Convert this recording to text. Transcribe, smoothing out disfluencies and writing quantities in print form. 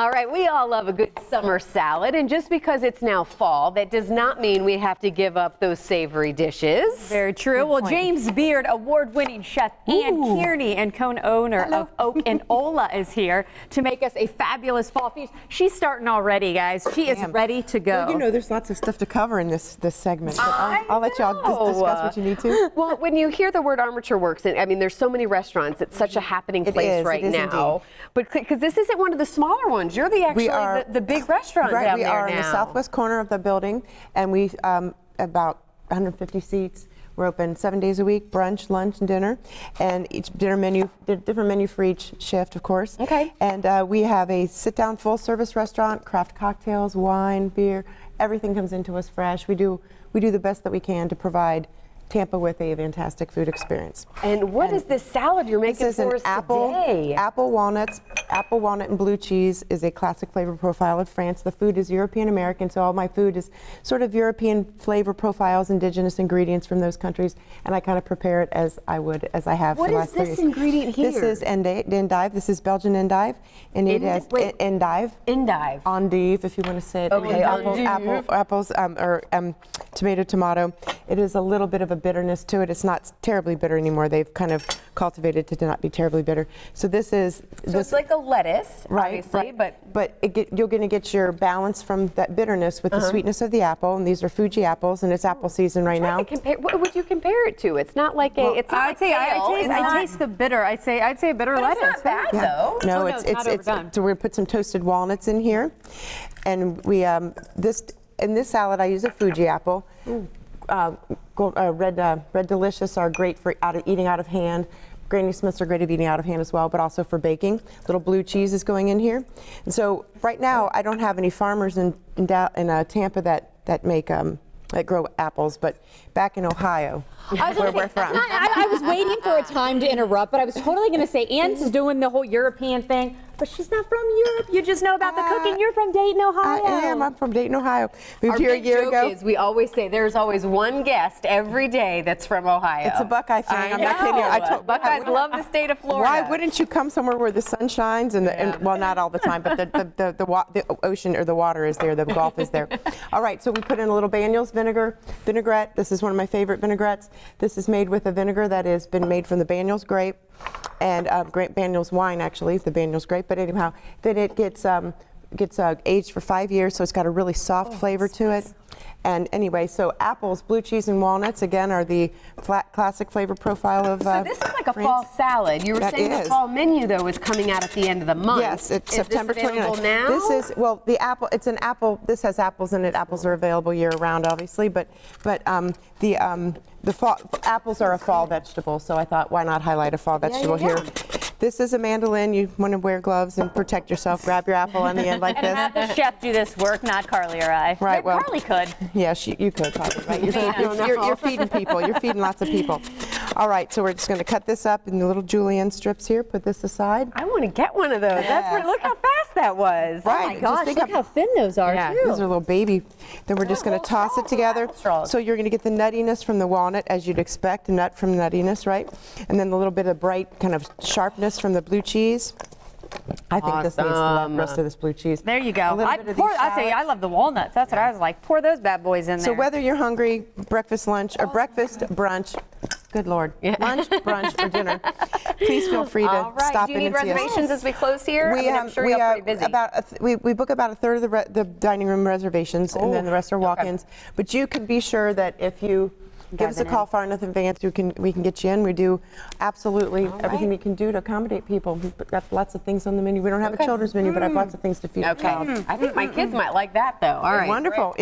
All right, we all love a good summer salad, and just because it's now fall, that does not mean we have to give up those savory dishes. Very true. Well, James Beard, award-winning chef Ann Kearney and co-owner of Oak and Ola is here to make us a fabulous fall feast. She's starting already, guys. She is ready to go. Well, you know, there's lots of stuff to cover in this segment. But I'll let y'all discuss what you need to. Well, when you hear the word Armature Works, I mean, there's so many restaurants. It's such a happening place right now. Indeed. But because this isn't one of the smaller ones, you're the big restaurant down there now. We are in the southwest corner of the building, and we about 150 seats. We're open 7 days a week, brunch, lunch, and dinner, and each dinner menu, different menu for each shift, of course. Okay. And we have a sit-down full-service restaurant, craft cocktails, wine, beer, everything comes into us fresh. We do the best that we can to provide Tampa with a fantastic food experience. And what is this salad you're making for us today? Apple walnut and blue cheese is a classic flavor profile of France. The food is European American, so all my food is sort of European flavor profiles, indigenous ingredients from those countries, and I kind of prepare it as I have for the last 3 years. What is this ingredient here? This is endive. This is Belgian endive, and it has endive. Endive. Endive, if you want to say it. Okay, apples tomato. It is a little bit of a bitterness to it. It's not terribly bitter anymore. They've kind of cultivated it to not be terribly bitter. So this is it's like a lettuce, obviously, but you're going to get your balance from that bitterness with the sweetness of the apple. And these are Fuji apples, and it's apple season right now. What would you compare it to? It's not like I taste the bitter. I'd say a bitter lettuce. It's not bad though. No, it's not overdone. So we're going to put some toasted walnuts in here, and we in this salad I use a Fuji apple. Red Delicious are great for eating out of hand. Granny Smiths are great at eating out of hand as well, but also for baking. Little blue cheese is going in here. And so right now I don't have any farmers in Tampa that make that grow apples, but back in Ohio, where we're from. I was waiting for a time to interrupt, but I was totally going to say Ann's is doing the whole European thing, but she's not from Europe. You just know about the cooking. You're from Dayton, Ohio. I am. I'm from Dayton, Ohio. Moved here a year ago. Is we always say there's always one guest every day that's from Ohio. It's a Buckeye thing. I'm not kidding you. Buckeyes love the state of Florida. Why wouldn't you come somewhere where the sun shines and well, not all the time, but the ocean or the water is there, the Gulf is there. All right, so we put in a little Banyuls vinaigrette. This is one of my favorite vinaigrettes. This is made with a vinegar that has been made from the Banyuls grape and Banyuls wine, actually, the Banyuls grape. But anyhow, then it gets aged for 5 years, so it's got a really soft flavor to it. And anyway, so apples, blue cheese, and walnuts, again, are the classic flavor profile of So this is like a fall salad. You were saying the fall menu, though, is coming out at the end of the month. Yes, it's September 29th. Now? This is, well, the apple, it's an apple, this has apples in it. Apples are available year-round, obviously, but the fall, apples are a fall vegetable, so I thought, why not highlight a fall vegetable here? This is a mandolin. You want to wear gloves and protect yourself. Grab your apple on the end like this. And have the chef do this work, not Carly or I. Right. Well, Carly could. Yes, you could probably. Right? You're feeding people. You're feeding lots of people. All right. So we're just going to cut this up in the little julienne strips here. Put this aside. I want to get one of those. Yes. Look how fast that was. Right. Oh my gosh! Look how thin those are. Yeah, too. these are little baby. Then we're just going to toss it together. So you're going to get the nuttiness from the walnut, as you'd expect, a nut from nuttiness, right? And then a little bit of bright kind of sharpness from the blue cheese. I think this needs the rest of this blue cheese. There you go. I love the walnuts. That's what I was like. Pour those bad boys in there. So whether you're hungry, breakfast, lunch, or breakfast, brunch, good Lord, lunch, brunch, or dinner, please feel free to stop in and see us. Do you need reservations as we close here? I'm sure you're pretty busy. We book about a third of the dining room reservations, and then the rest are walk-ins. But you can be sure that if you give us a call far enough in advance, we can get you in. We do absolutely everything we can do to accommodate people. We've got lots of things on the menu. We don't have a children's menu, but I have lots of things to feed a child. I think my kids might like that, though. All right. Wonderful.